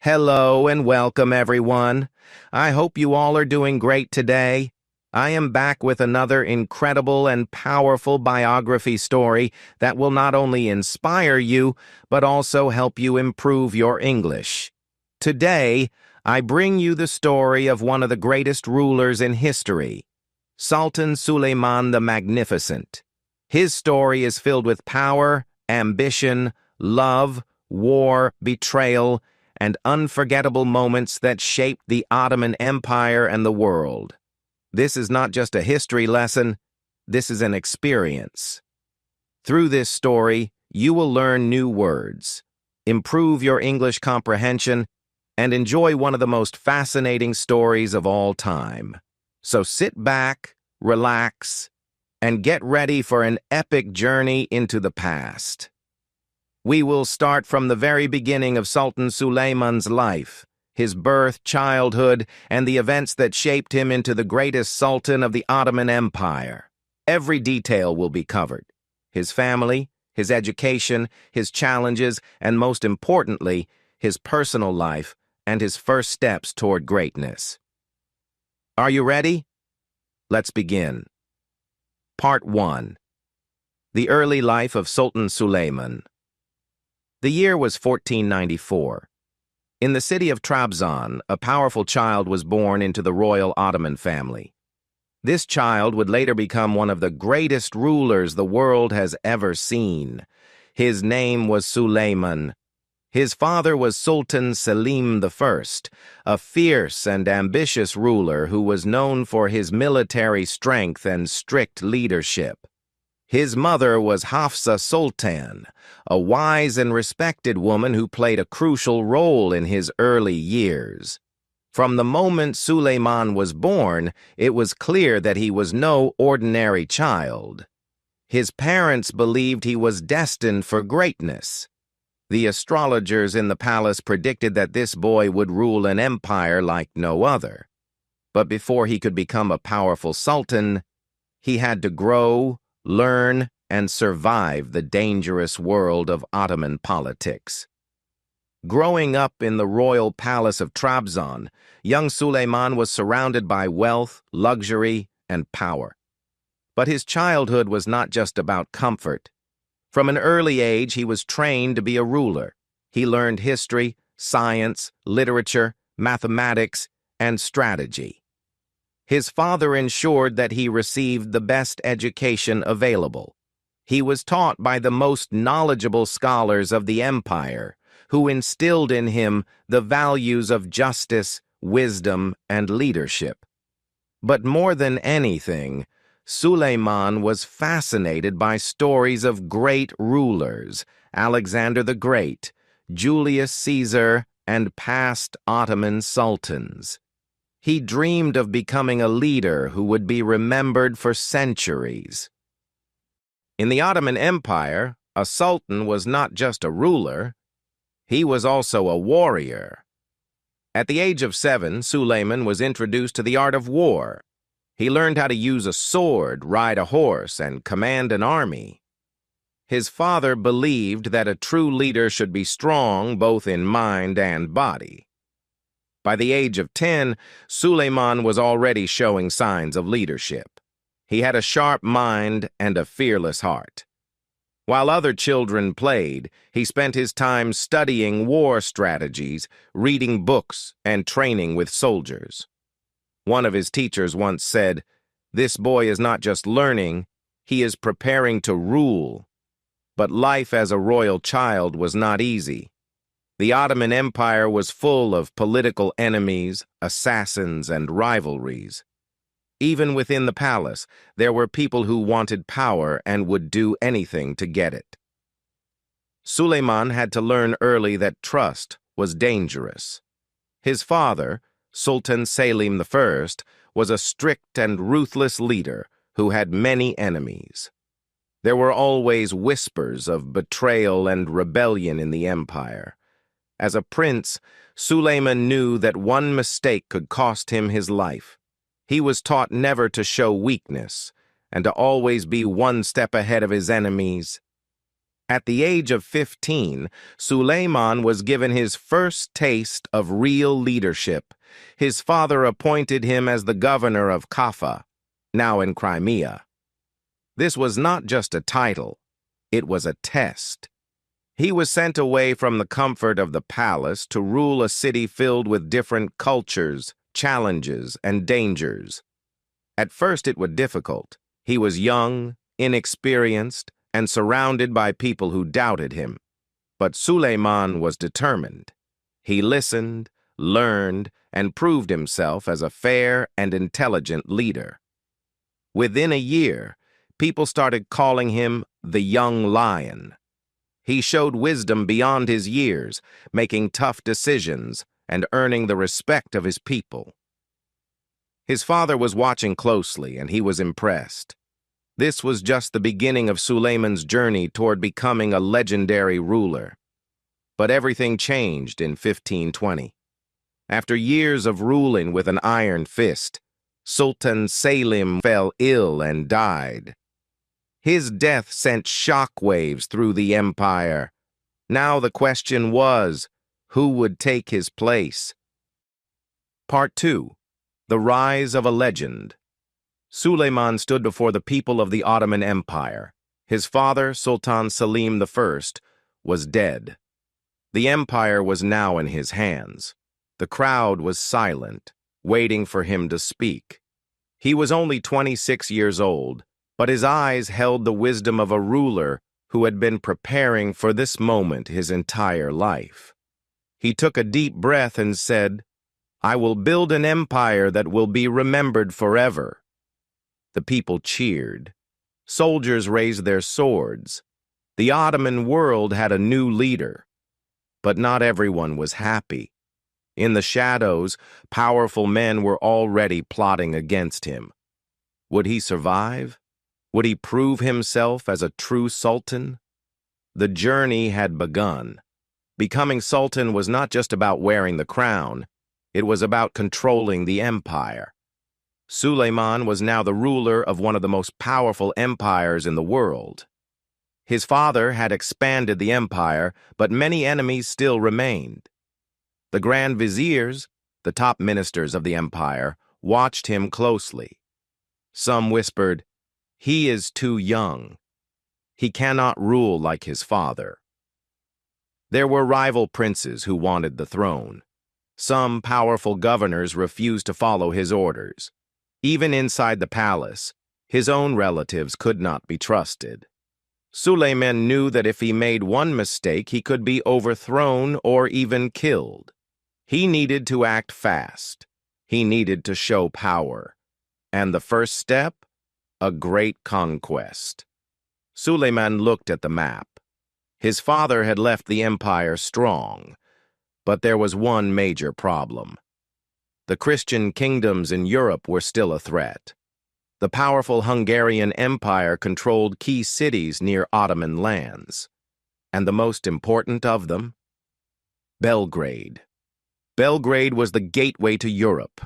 Hello and welcome, everyone. I hope you all are doing great today. I am back with another incredible and powerful biography story that will not only inspire you, but also help you improve your English. Today, I bring you the story of one of the greatest rulers in history, Sultan Suleiman the Magnificent. His story is filled with power, ambition, love, war, betrayal, and unforgettable moments that shaped the Ottoman Empire and the world. This is not just a history lesson, this is an experience. Through this story, you will learn new words, improve your English comprehension, and enjoy one of the most fascinating stories of all time. So sit back, relax, and get ready for an epic journey into the past. We will start from the very beginning of Sultan Suleiman's life, his birth, childhood, and the events that shaped him into the greatest sultan of the Ottoman Empire. Every detail will be covered: his family, his education, his challenges, and most importantly, his personal life and his first steps toward greatness. Are you ready? Let's begin. Part 1. The Early Life of Sultan Suleiman. The year was 1494. In the city of Trabzon, a powerful child was born into the royal Ottoman family. This child would later become one of the greatest rulers the world has ever seen. His name was Suleiman. His father was Sultan Selim I, a fierce and ambitious ruler who was known for his military strength and strict leadership. His mother was Hafsa Sultan, a wise and respected woman who played a crucial role in his early years. From the moment Suleiman was born, it was clear that he was no ordinary child. His parents believed he was destined for greatness. The astrologers in the palace predicted that this boy would rule an empire like no other. But before he could become a powerful sultan, he had to grow, learn, and survive the dangerous world of Ottoman politics. Growing up in the royal palace of Trabzon, young Suleiman was surrounded by wealth, luxury, and power. But his childhood was not just about comfort. From an early age, he was trained to be a ruler. He learned history, science, literature, mathematics, and strategy. His father ensured that he received the best education available. He was taught by the most knowledgeable scholars of the empire, who instilled in him the values of justice, wisdom, and leadership. But more than anything, Suleiman was fascinated by stories of great rulers: Alexander the Great, Julius Caesar, and past Ottoman sultans. He dreamed of becoming a leader who would be remembered for centuries. In the Ottoman Empire, a sultan was not just a ruler, he was also a warrior. At the age of 7, Suleiman was introduced to the art of war. He learned how to use a sword, ride a horse, and command an army. His father believed that a true leader should be strong both in mind and body. By the age of 10, Suleiman was already showing signs of leadership. He had a sharp mind and a fearless heart. While other children played, he spent his time studying war strategies, reading books, and training with soldiers. One of his teachers once said, "This boy is not just learning, he is preparing to rule." But life as a royal child was not easy. The Ottoman Empire was full of political enemies, assassins, and rivalries. Even within the palace, there were people who wanted power and would do anything to get it. Suleiman had to learn early that trust was dangerous. His father, Sultan Selim I, was a strict and ruthless leader who had many enemies. There were always whispers of betrayal and rebellion in the empire. As a prince, Suleiman knew that one mistake could cost him his life. He was taught never to show weakness and to always be one step ahead of his enemies. At the age of 15, Suleiman was given his first taste of real leadership. His father appointed him as the governor of Kaffa, now in Crimea. This was not just a title, it was a test. He was sent away from the comfort of the palace to rule a city filled with different cultures, challenges, and dangers. At first it was difficult. He was young, inexperienced, and surrounded by people who doubted him. But Suleiman was determined. He listened, learned, and proved himself as a fair and intelligent leader. Within a year, people started calling him the Young Lion. He showed wisdom beyond his years, making tough decisions and earning the respect of his people. His father was watching closely, and he was impressed. This was just the beginning of Suleiman's journey toward becoming a legendary ruler. But everything changed in 1520. After years of ruling with an iron fist, Sultan Suleiman fell ill and died. His death sent shockwaves through the empire. Now the question was, who would take his place? Part 2. The Rise of a Legend. Suleiman stood before the people of the Ottoman Empire. His father, Sultan Suleiman I, was dead. The empire was now in his hands. The crowd was silent, waiting for him to speak. He was only 26 years old, but his eyes held the wisdom of a ruler who had been preparing for this moment his entire life. He took a deep breath and said, "I will build an empire that will be remembered forever." The people cheered. Soldiers raised their swords. The Ottoman world had a new leader. But not everyone was happy. In the shadows, powerful men were already plotting against him. Would he survive? Would he prove himself as a true sultan? The journey had begun. Becoming sultan was not just about wearing the crown, it was about controlling the empire. Suleiman was now the ruler of one of the most powerful empires in the world. His father had expanded the empire, but many enemies still remained. The Grand Viziers, the top ministers of the empire, watched him closely. Some whispered, "He is too young. He cannot rule like his father." There were rival princes who wanted the throne. Some powerful governors refused to follow his orders. Even inside the palace, his own relatives could not be trusted. Suleiman knew that if he made one mistake, he could be overthrown or even killed. He needed to act fast. He needed to show power. And the first step? A great conquest. Suleiman looked at the map. His father had left the empire strong, but there was one major problem. The Christian kingdoms in Europe were still a threat. The powerful Hungarian Empire controlled key cities near Ottoman lands. And the most important of them? Belgrade. Belgrade was the gateway to Europe.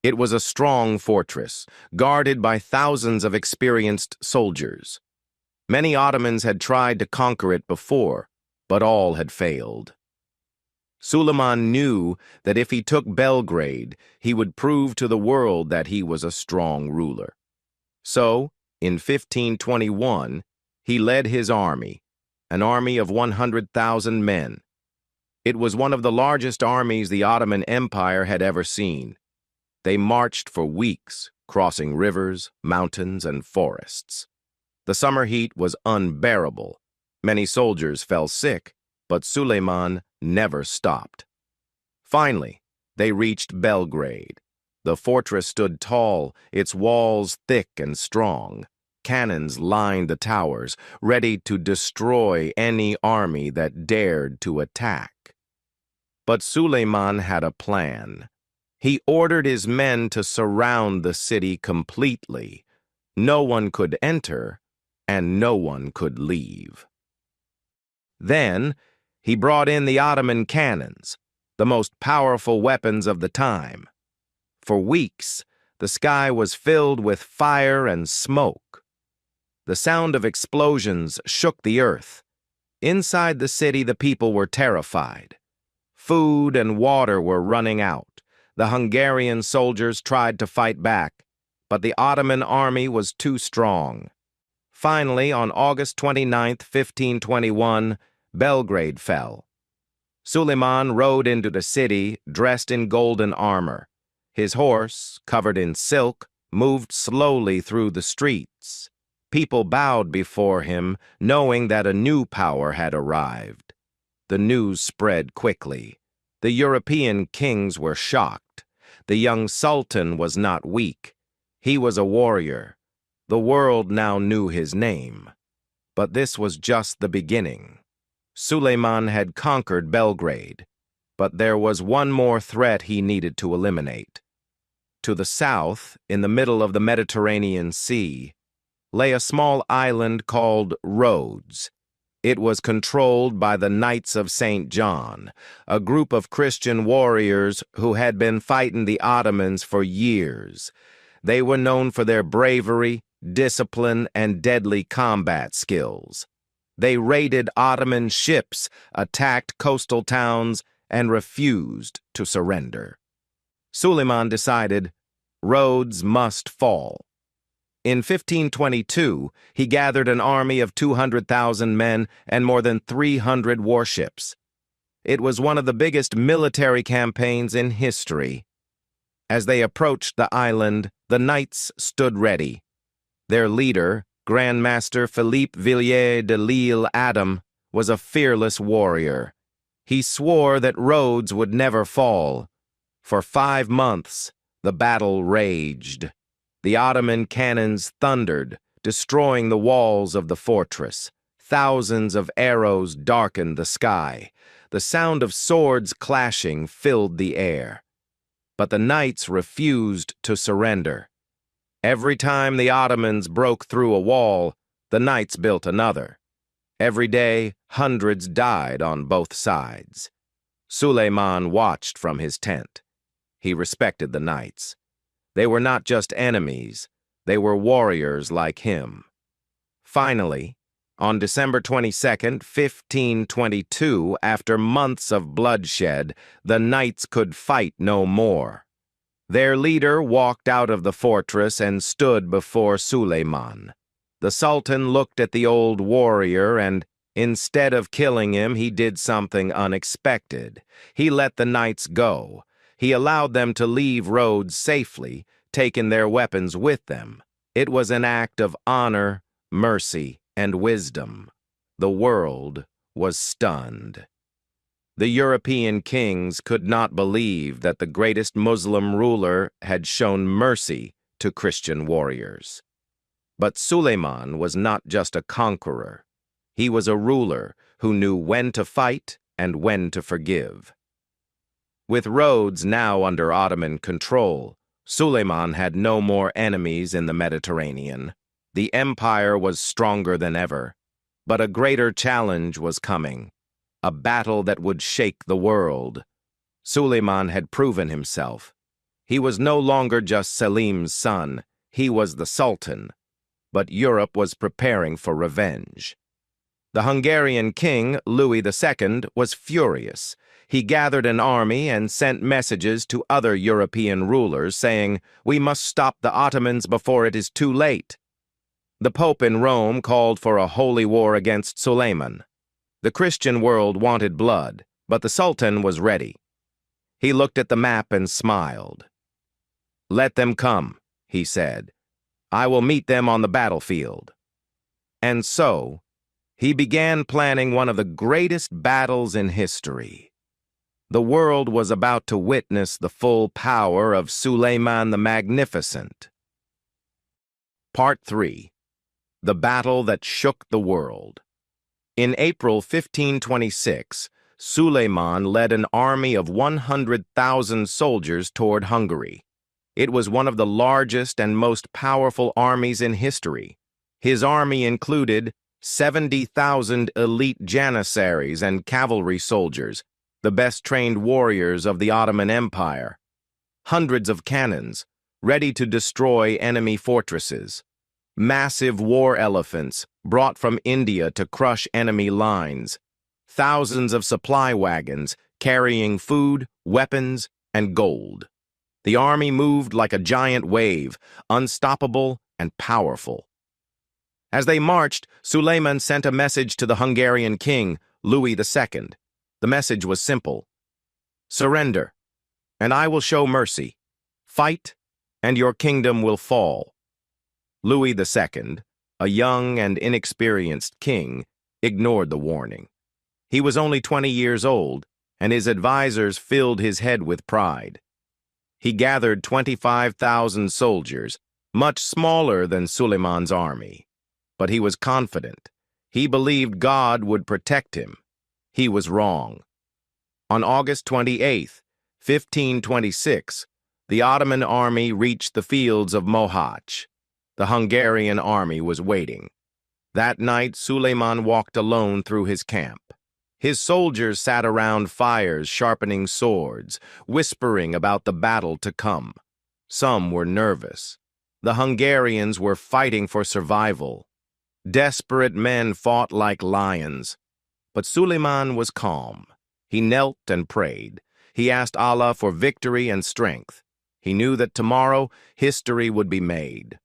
It was a strong fortress, guarded by thousands of experienced soldiers. Many Ottomans had tried to conquer it before, but all had failed. Suleiman knew that if he took Belgrade, he would prove to the world that he was a strong ruler. So, in 1521, he led his army, an army of 100,000 men. It was one of the largest armies the Ottoman Empire had ever seen. They marched for weeks, crossing rivers, mountains, and forests. The summer heat was unbearable. Many soldiers fell sick, but Suleiman never stopped. Finally, they reached Belgrade. The fortress stood tall, its walls thick and strong. Cannons lined the towers, ready to destroy any army that dared to attack. But Suleiman had a plan. He ordered his men to surround the city completely. No one could enter, and no one could leave. Then, he brought in the Ottoman cannons, the most powerful weapons of the time. For weeks, the sky was filled with fire and smoke. The sound of explosions shook the earth. Inside the city, the people were terrified. Food and water were running out. The Hungarian soldiers tried to fight back, but the Ottoman army was too strong. Finally, on August 29, 1521, Belgrade fell. Suleiman rode into the city dressed in golden armor. His horse, covered in silk, moved slowly through the streets. People bowed before him, knowing that a new power had arrived. The news spread quickly. The European kings were shocked. The young Sultan was not weak. He was a warrior. The world now knew his name. But this was just the beginning. Suleiman had conquered Belgrade, but there was one more threat he needed to eliminate. To the south, in the middle of the Mediterranean Sea, lay a small island called Rhodes. It was controlled by the Knights of St. John, a group of Christian warriors who had been fighting the Ottomans for years. They were known for their bravery, discipline, and deadly combat skills. They raided Ottoman ships, attacked coastal towns, and refused to surrender. Suleiman decided Rhodes must fall. In 1522, he gathered an army of 200,000 men and more than 300 warships. It was one of the biggest military campaigns in history. As they approached the island, the knights stood ready. Their leader, Grand Master Philippe Villiers de l'Isle Adam, was a fearless warrior. He swore that Rhodes would never fall. For 5 months, the battle raged. The Ottoman cannons thundered, destroying the walls of the fortress. Thousands of arrows darkened the sky. The sound of swords clashing filled the air. But the knights refused to surrender. Every time the Ottomans broke through a wall, the knights built another. Every day, hundreds died on both sides. Suleiman watched from his tent. He respected the knights. They were not just enemies, they were warriors like him. Finally, on December 22, 1522, after months of bloodshed, the knights could fight no more. Their leader walked out of the fortress and stood before Suleiman. The Sultan looked at the old warrior and, instead of killing him, he did something unexpected. He let the knights go. He allowed them to leave Rhodes safely, taking their weapons with them. It was an act of honor, mercy, and wisdom. The world was stunned. The European kings could not believe that the greatest Muslim ruler had shown mercy to Christian warriors. But Suleiman was not just a conqueror. He was a ruler who knew when to fight and when to forgive. With Rhodes now under Ottoman control, Suleiman had no more enemies in the Mediterranean. The empire was stronger than ever, but a greater challenge was coming. A battle that would shake the world. Suleiman had proven himself. He was no longer just Selim's son, he was the Sultan. But Europe was preparing for revenge. The Hungarian king, Louis II, was furious. He gathered an army and sent messages to other European rulers saying, "We must stop the Ottomans before it is too late." The Pope in Rome called for a holy war against Suleiman. The Christian world wanted blood, but the Sultan was ready. He looked at the map and smiled. "Let them come," he said. "I will meet them on the battlefield." And so, he began planning one of the greatest battles in history. The world was about to witness the full power of Suleiman the Magnificent. Part 3. The Battle That Shook the World. In April 1526, Suleiman led an army of 100,000 soldiers toward Hungary. It was one of the largest and most powerful armies in history. His army included 70,000 elite janissaries and cavalry soldiers, the best-trained warriors of the Ottoman Empire. Hundreds of cannons, ready to destroy enemy fortresses. Massive war elephants, brought from India to crush enemy lines. Thousands of supply wagons carrying food, weapons, and gold. The army moved like a giant wave, unstoppable and powerful. As they marched, Suleiman sent a message to the Hungarian king, Louis II. The message was simple: surrender, and I will show mercy. Fight, and your kingdom will fall. Louis II, a young and inexperienced king, ignored the warning. He was only 20 years old, and his advisors filled his head with pride. He gathered 25,000 soldiers, much smaller than Suleiman's army. But he was confident. He believed God would protect him. He was wrong. On August 28, 1526, the Ottoman army reached the fields of Mohacs. The Hungarian army was waiting. That night, Suleiman walked alone through his camp. His soldiers sat around fires sharpening swords, whispering about the battle to come. Some were nervous. The Hungarians were fighting for survival. Desperate men fought like lions. But Suleiman was calm. He knelt and prayed. He asked Allah for victory and strength. He knew that tomorrow history would be made.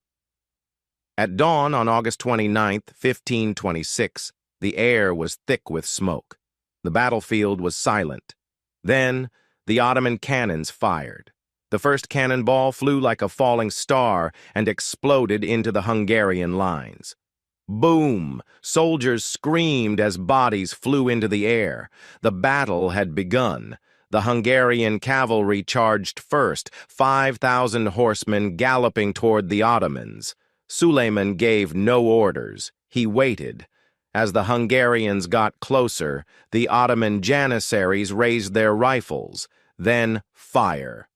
At dawn on August 29, 1526, the air was thick with smoke. The battlefield was silent. Then, the Ottoman cannons fired. The first cannonball flew like a falling star and exploded into the Hungarian lines. Boom! Soldiers screamed as bodies flew into the air. The battle had begun. The Hungarian cavalry charged first, 5,000 horsemen galloping toward the Ottomans. Suleiman gave no orders. He waited. As the Hungarians got closer, the Ottoman janissaries raised their rifles. Then fire.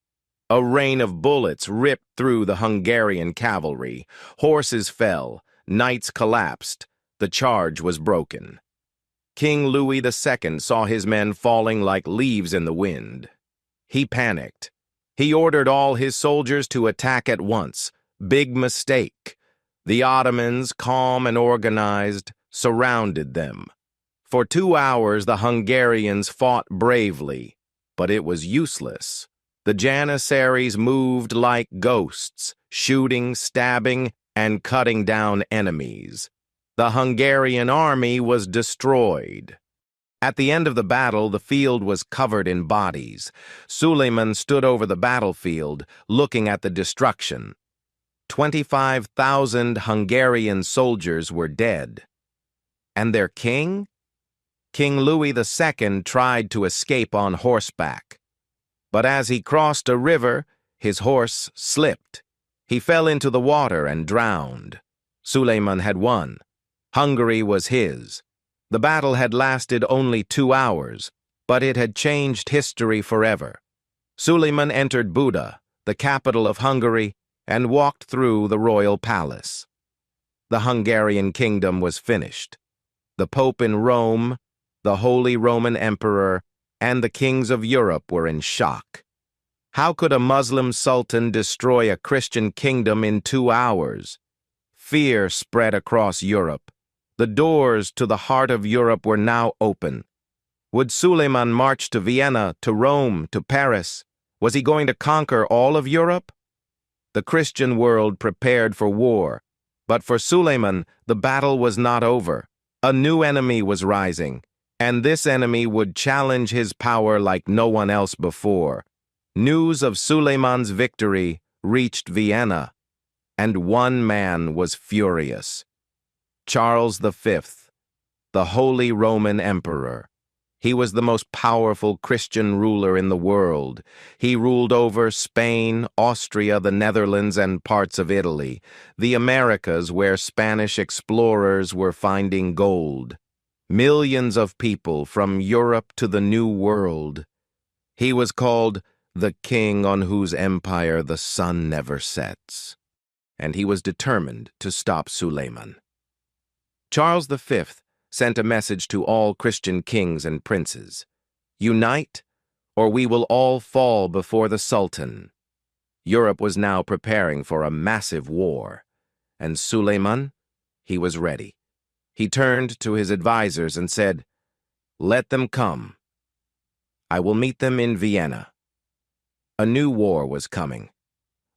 A rain of bullets ripped through the Hungarian cavalry. Horses fell. Knights collapsed. The charge was broken. King Louis II saw his men falling like leaves in the wind. He panicked. He ordered all his soldiers to attack at once. Big mistake. The Ottomans, calm and organized, surrounded them. For 2 hours, the Hungarians fought bravely, but it was useless. The janissaries moved like ghosts, shooting, stabbing, and cutting down enemies. The Hungarian army was destroyed. At the end of the battle, the field was covered in bodies. Suleiman stood over the battlefield, looking at the destruction. 25,000 Hungarian soldiers were dead. And their king? King Louis II tried to escape on horseback. But as he crossed a river, his horse slipped. He fell into the water and drowned. Suleiman had won. Hungary was his. The battle had lasted only 2 hours, but it had changed history forever. Suleiman entered Buda, the capital of Hungary, and walked through the royal palace. The Hungarian kingdom was finished. The Pope in Rome, the Holy Roman Emperor, and the kings of Europe were in shock. How could a Muslim sultan destroy a Christian kingdom in 2 hours? Fear spread across Europe. The doors to the heart of Europe were now open. Would Suleiman march to Vienna, to Rome, to Paris? Was he going to conquer all of Europe? The Christian world prepared for war, but for Suleiman, the battle was not over. A new enemy was rising, and this enemy would challenge his power like no one else before. News of Suleiman's victory reached Vienna, and one man was furious. Charles V, the Holy Roman Emperor. He was the most powerful Christian ruler in the world. He ruled over Spain, Austria, the Netherlands, and parts of Italy, the Americas where Spanish explorers were finding gold. Millions of people from Europe to the New World. He was called the king on whose empire the sun never sets. And he was determined to stop Suleiman. Charles V sent a message to all Christian kings and princes. Unite, or we will all fall before the Sultan. Europe was now preparing for a massive war, and Suleiman, he was ready. He turned to his advisors and said, "Let them come. I will meet them in Vienna." A new war was coming,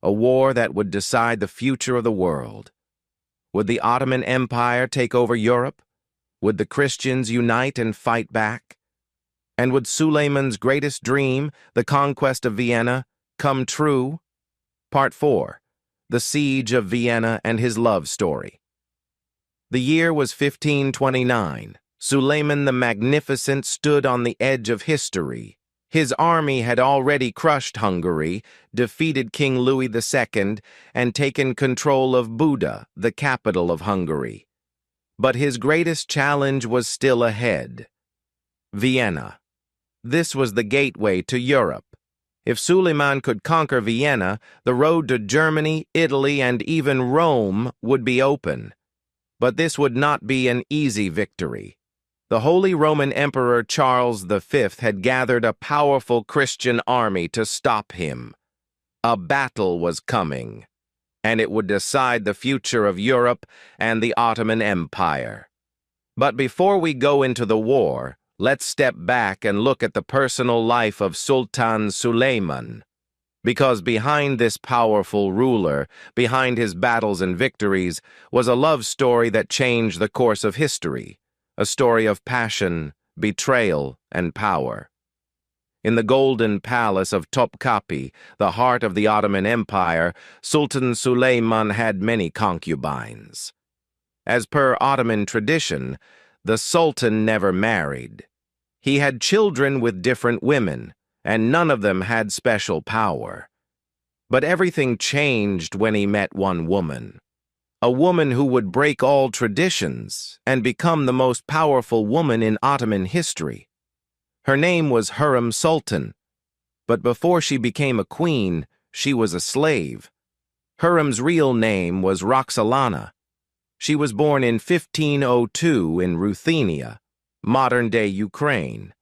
a war that would decide the future of the world. Would the Ottoman Empire take over Europe? Would the Christians unite and fight back? And would Suleiman's greatest dream, the conquest of Vienna, come true? Part 4. The Siege of Vienna and His Love Story. The year was 1529. Suleiman the Magnificent stood on the edge of history. His army had already crushed Hungary, defeated King Louis II, and taken control of Buda, the capital of Hungary. But his greatest challenge was still ahead. Vienna. This was the gateway to Europe. If Suleiman could conquer Vienna, the road to Germany, Italy, and even Rome would be open. But this would not be an easy victory. The Holy Roman Emperor Charles V had gathered a powerful Christian army to stop him. A battle was coming, and it would decide the future of Europe and the Ottoman Empire. But before we go into the war, let's step back and look at the personal life of Sultan Suleiman. Because behind this powerful ruler, behind his battles and victories, was a love story that changed the course of history, a story of passion, betrayal, and power. In the Golden Palace of Topkapi, the heart of the Ottoman Empire, Sultan Suleiman had many concubines. As per Ottoman tradition, the Sultan never married. He had children with different women, and none of them had special power. But everything changed when he met one woman. A woman who would break all traditions and become the most powerful woman in Ottoman history. Her name was Hürrem Sultan, but before she became a queen, she was a slave. Hürrem's real name was Roxolana. She was born in 1502 in Ruthenia, modern-day Ukraine.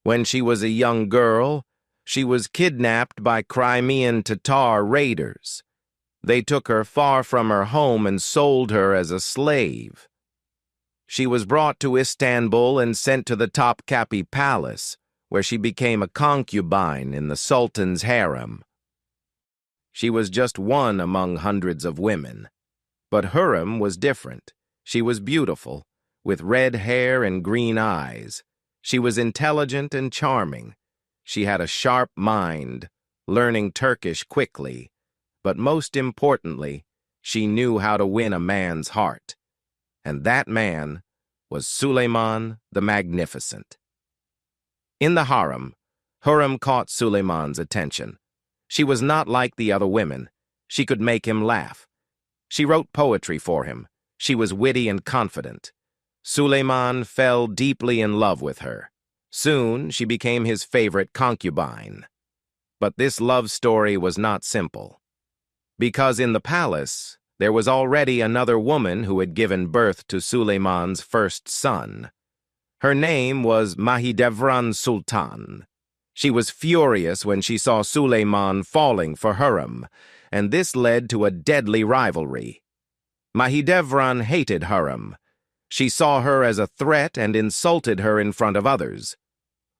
When she was a young girl, she was kidnapped by Crimean Tatar raiders. They took her far from her home and sold her as a slave. She was brought to Istanbul and sent to the Topkapi Palace, where she became a concubine in the Sultan's harem. She was just one among hundreds of women. But Hürrem was different. She was beautiful, with red hair and green eyes. She was intelligent and charming. She had a sharp mind, learning Turkish quickly. But most importantly, she knew how to win a man's heart. And that man was Suleiman the Magnificent. In the harem, Hürrem caught Suleiman's attention. She was not like the other women. She could make him laugh. She wrote poetry for him. She was witty and confident. Suleiman fell deeply in love with her. Soon, she became his favorite concubine. But this love story was not simple. Because in the palace, there was already another woman who had given birth to Suleiman's first son. Her name was Mahidevran Sultan. She was furious when she saw Suleiman falling for Hürrem, and this led to a deadly rivalry. Mahidevran hated Hürrem. She saw her as a threat and insulted her in front of others.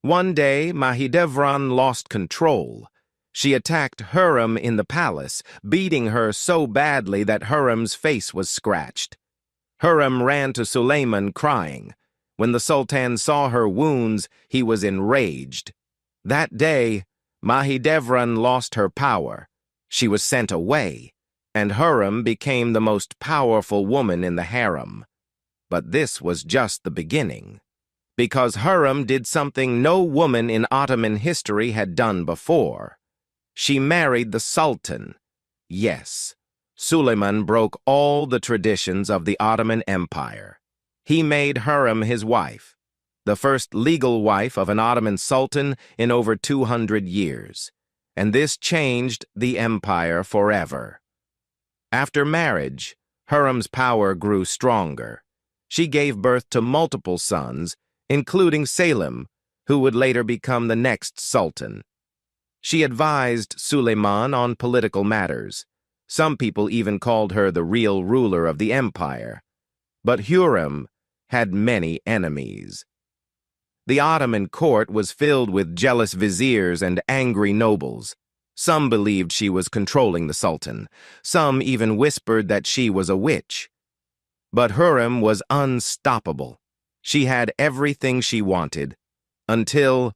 One day, Mahidevran lost control. She attacked Hürrem in the palace, beating her so badly that Hürrem's face was scratched. Hürrem ran to Suleiman crying. When the Sultan saw her wounds, he was enraged. That day, Mahidevran lost her power. She was sent away, and Hürrem became the most powerful woman in the harem. But this was just the beginning, because Hürrem did something no woman in Ottoman history had done before. She married the Sultan. Yes, Suleiman broke all the traditions of the Ottoman Empire. He made Hürrem his wife, the first legal wife of an Ottoman Sultan in over 200 years. And this changed the empire forever. After marriage, Hürrem's power grew stronger. She gave birth to multiple sons, including Selim, who would later become the next sultan. She advised Suleiman on political matters. Some people even called her the real ruler of the empire. But Hürrem, had many enemies. The Ottoman court was filled with jealous viziers and angry nobles. Some believed she was controlling the Sultan. Some even whispered that she was a witch. But Hürrem was unstoppable. She had everything she wanted, until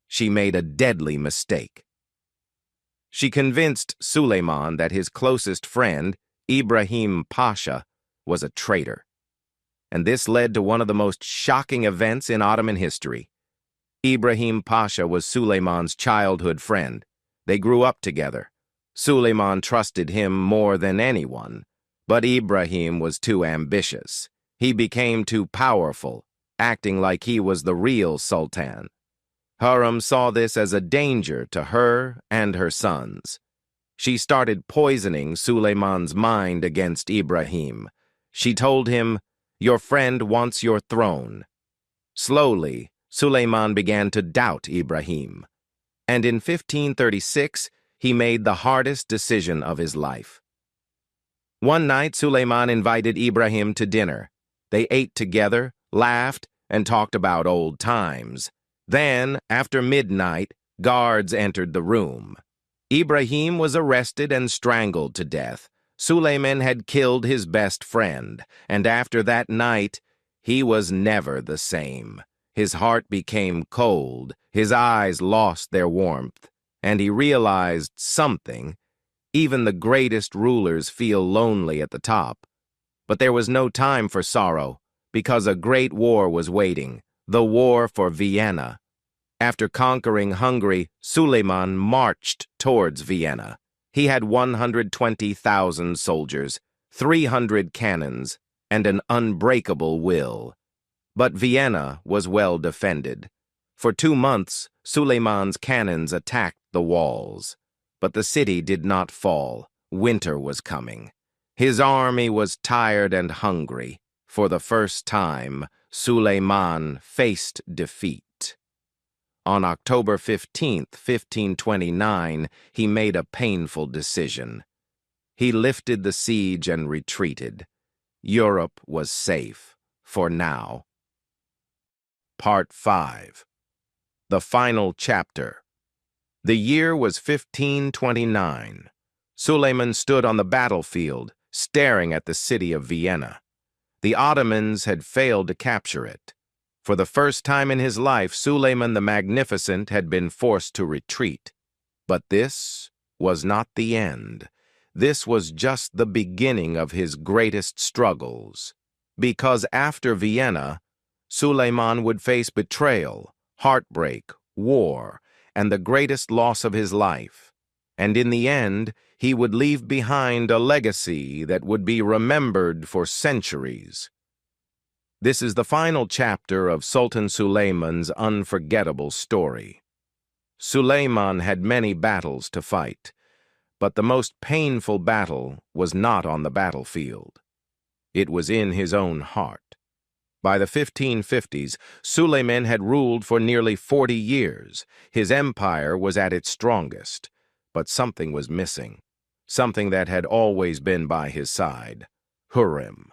she made a deadly mistake. She convinced Suleiman that his closest friend, Ibrahim Pasha, was a traitor. And this led to one of the most shocking events in Ottoman history. Ibrahim Pasha was Suleiman's childhood friend. They grew up together. Suleiman trusted him more than anyone, but Ibrahim was too ambitious. He became too powerful, acting like he was the real sultan. Hürrem saw this as a danger to her and her sons. She started poisoning Suleiman's mind against Ibrahim. She told him, "Your friend wants your throne." Slowly, Suleiman began to doubt Ibrahim. And in 1536, he made the hardest decision of his life. One night, Suleiman invited Ibrahim to dinner. They ate together, laughed, and talked about old times. Then, after midnight, guards entered the room. Ibrahim was arrested and strangled to death. Suleiman had killed his best friend, and after that night, he was never the same. His heart became cold, his eyes lost their warmth, and he realized something. Even the greatest rulers feel lonely at the top. But there was no time for sorrow, because a great war was waiting, the war for Vienna. After conquering Hungary, Suleiman marched towards Vienna. He had 120,000 soldiers, 300 cannons, and an unbreakable will. But Vienna was well defended. For 2 months, Suleiman's cannons attacked the walls. But the city did not fall. Winter was coming. His army was tired and hungry. For the first time, Suleiman faced defeat. On October 15th, 1529, he made a painful decision. He lifted the siege and retreated. Europe was safe, for now. Part 5. The Final Chapter. The year was 1529. Suleiman stood on the battlefield, staring at the city of Vienna. The Ottomans had failed to capture it. For the first time in his life, Suleiman the Magnificent had been forced to retreat. But this was not the end. This was just the beginning of his greatest struggles. Because after Vienna, Suleiman would face betrayal, heartbreak, war, and the greatest loss of his life. And in the end, he would leave behind a legacy that would be remembered for centuries. This is the final chapter of Sultan Suleiman's unforgettable story. Suleiman had many battles to fight, but the most painful battle was not on the battlefield. It was in his own heart. By the 1550s, Suleiman had ruled for nearly 40 years. His empire was at its strongest, but something was missing, something that had always been by his side: Hürrem.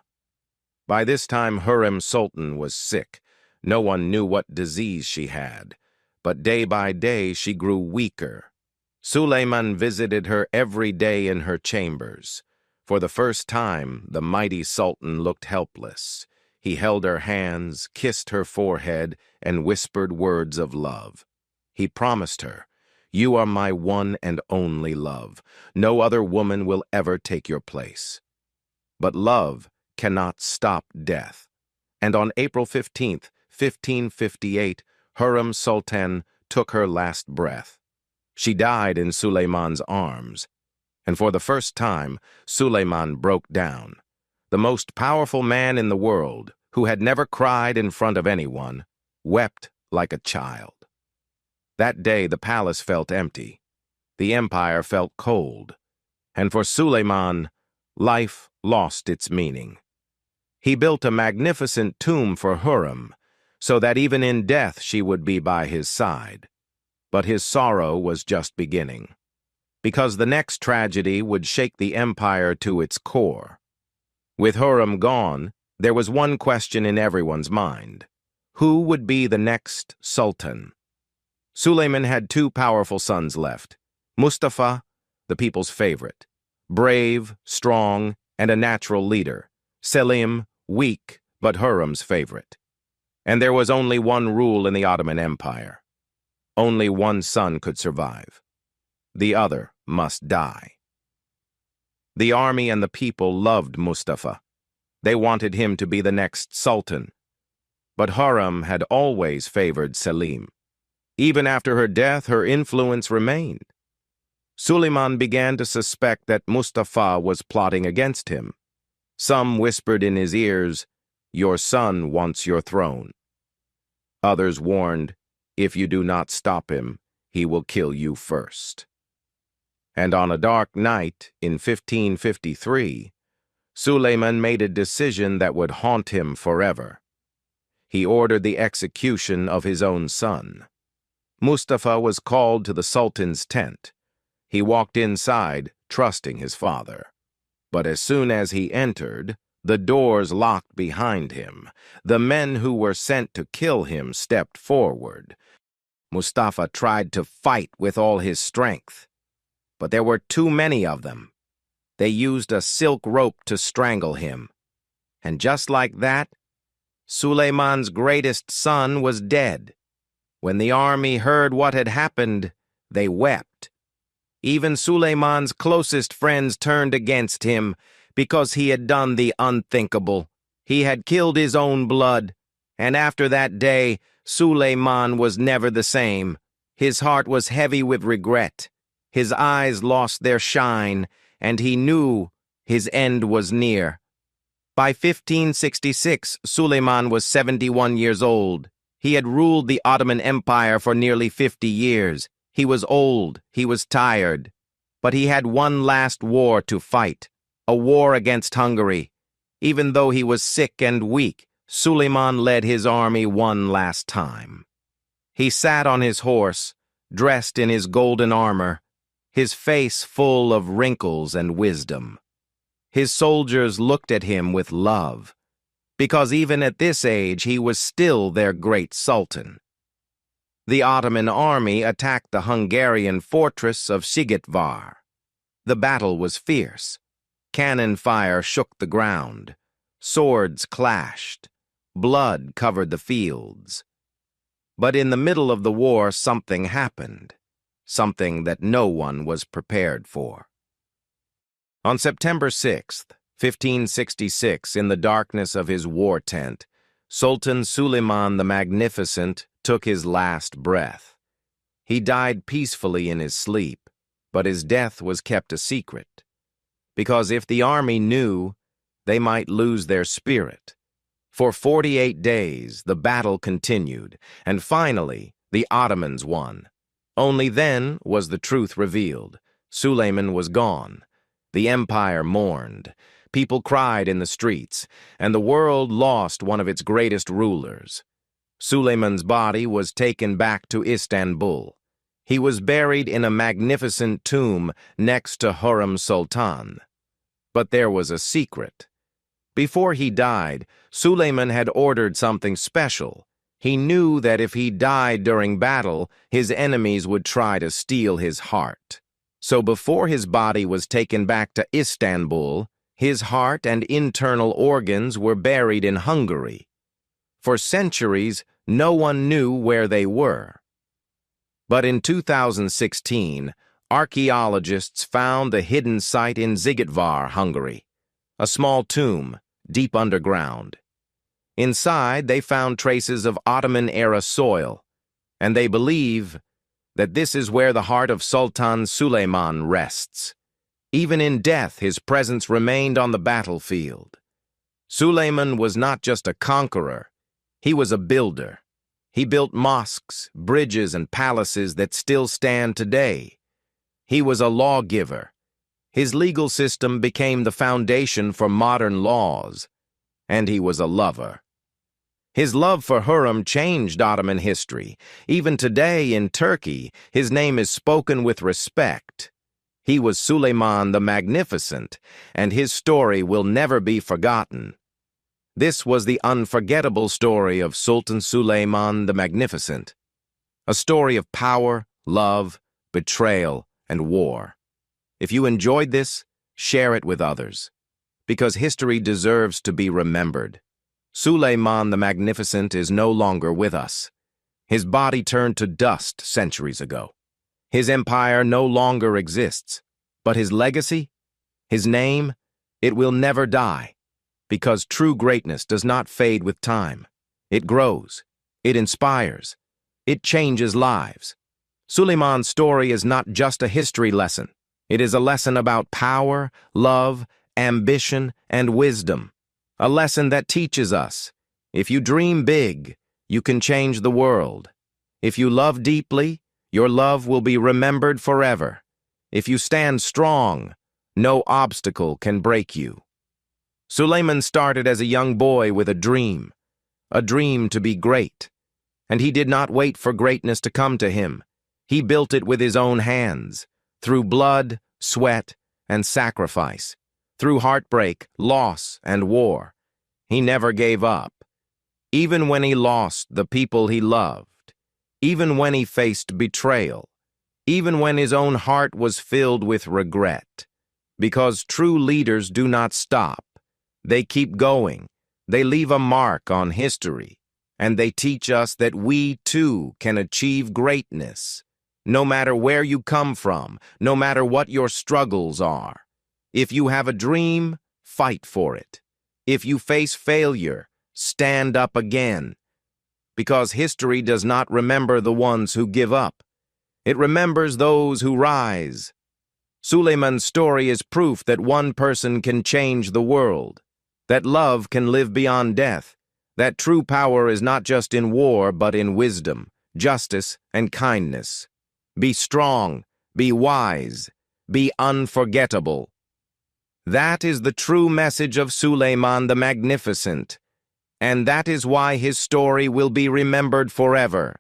By this time, Hürrem Sultan was sick. No one knew what disease she had, but day by day she grew weaker. Suleiman visited her every day in her chambers. For the first time, the mighty Sultan looked helpless. He held her hands, kissed her forehead, and whispered words of love. He promised her, "You are my one and only love. No other woman will ever take your place." But love cannot stop death. And on April 15th, 1558, Hürrem Sultan took her last breath. She died in Suleiman's arms. And for the first time, Suleiman broke down. The most powerful man in the world, who had never cried in front of anyone, wept like a child. That day the palace felt empty. The empire felt cold. And for Suleiman, life lost its meaning. He built a magnificent tomb for Hürrem, so that even in death she would be by his side. But his sorrow was just beginning, because the next tragedy would shake the empire to its core. With Hürrem gone, There was one question in everyone's mind. Who would be the next sultan? Suleiman had two powerful sons left. Mustafa, the people's favorite, brave, strong, and a natural leader. Selim, weak, but Hurrem's favorite. And there was only one rule in the Ottoman Empire. Only one son could survive. The other must die. The army and the people loved Mustafa. They wanted him to be the next sultan. But Hurrem had always favored Selim. Even after her death, her influence remained. Suleiman began to suspect that Mustafa was plotting against him. Some whispered in his ears, "Your son wants your throne." Others warned, "If you do not stop him, he will kill you first." And on a dark night in 1553, Suleiman made a decision that would haunt him forever. He ordered the execution of his own son. Mustafa was called to the Sultan's tent. He walked inside, trusting his father. But as soon as he entered, the doors locked behind him. The men who were sent to kill him stepped forward. Mustafa tried to fight with all his strength, but there were too many of them. They used a silk rope to strangle him. And just like that, Suleiman's greatest son was dead. When the army heard what had happened, they wept. Even Suleiman's closest friends turned against him because he had done the unthinkable. He had killed his own blood, and after that day, Suleiman was never the same. His heart was heavy with regret. His eyes lost their shine, and he knew his end was near. By 1566, Suleiman was 71 years old. He had ruled the Ottoman Empire for nearly 50 years. He was old, he was tired. But he had one last war to fight, a war against Hungary. Even though he was sick and weak, Suleiman led his army one last time. He sat on his horse, dressed in his golden armor, his face full of wrinkles and wisdom. His soldiers looked at him with love, because even at this age he was still their great sultan. The Ottoman army attacked the Hungarian fortress of Szigetvar. The battle was fierce. Cannon fire shook the ground. Swords clashed. Blood covered the fields. But in the middle of the war, something happened. Something that no one was prepared for. On September 6th, 1566, in the darkness of his war tent, Sultan Suleiman the Magnificent took his last breath. He died peacefully in his sleep, but his death was kept a secret, because if the army knew, they might lose their spirit. For 48 days, the battle continued, and finally, the Ottomans won. Only then was the truth revealed. Suleiman was gone. The empire mourned. People cried in the streets, and the world lost one of its greatest rulers. Suleiman's body was taken back to Istanbul. He was buried in a magnificent tomb next to Hurrem Sultan. But there was a secret. Before he died, Suleiman had ordered something special. He knew that if he died during battle, his enemies would try to steal his heart. So before his body was taken back to Istanbul, his heart and internal organs were buried in Hungary. For centuries, no one knew where they were. But in 2016, archaeologists found the hidden site in Szigetvar, Hungary, a small tomb deep underground. Inside, they found traces of Ottoman-era soil, and they believe that this is where the heart of Sultan Suleiman rests. Even in death, his presence remained on the battlefield. Suleiman was not just a conqueror, he was a builder. He built mosques, bridges, and palaces that still stand today. He was a lawgiver. His legal system became the foundation for modern laws, and he was a lover. His love for Hurrem changed Ottoman history. Even today in Turkey, his name is spoken with respect. He was Suleiman the Magnificent, and his story will never be forgotten. This was the unforgettable story of Sultan Suleiman the Magnificent, a story of power, love, betrayal, and war. If you enjoyed this, share it with others, because history deserves to be remembered. Suleiman the Magnificent is no longer with us. His body turned to dust centuries ago. His empire no longer exists, but his legacy, his name, it will never die, because true greatness does not fade with time. It grows, it inspires, it changes lives. Suleiman's story is not just a history lesson. It is a lesson about power, love, ambition, and wisdom. A lesson that teaches us, if you dream big, you can change the world. If you love deeply, your love will be remembered forever. If you stand strong, no obstacle can break you. Suleiman started as a young boy with a dream to be great. And he did not wait for greatness to come to him. He built it with his own hands, through blood, sweat, and sacrifice, through heartbreak, loss, and war. He never gave up. Even when he lost the people he loved, even when he faced betrayal, even when his own heart was filled with regret. Because true leaders do not stop. They keep going. They leave a mark on history. And they teach us that we, too, can achieve greatness, no matter where you come from, no matter what your struggles are. If you have a dream, fight for it. If you face failure, stand up again. Because history does not remember the ones who give up. It remembers those who rise. Suleiman's story is proof that one person can change the world, that love can live beyond death, that true power is not just in war, but in wisdom, justice, and kindness. Be strong, be wise, be unforgettable. That is the true message of Suleiman the Magnificent, and that is why his story will be remembered forever.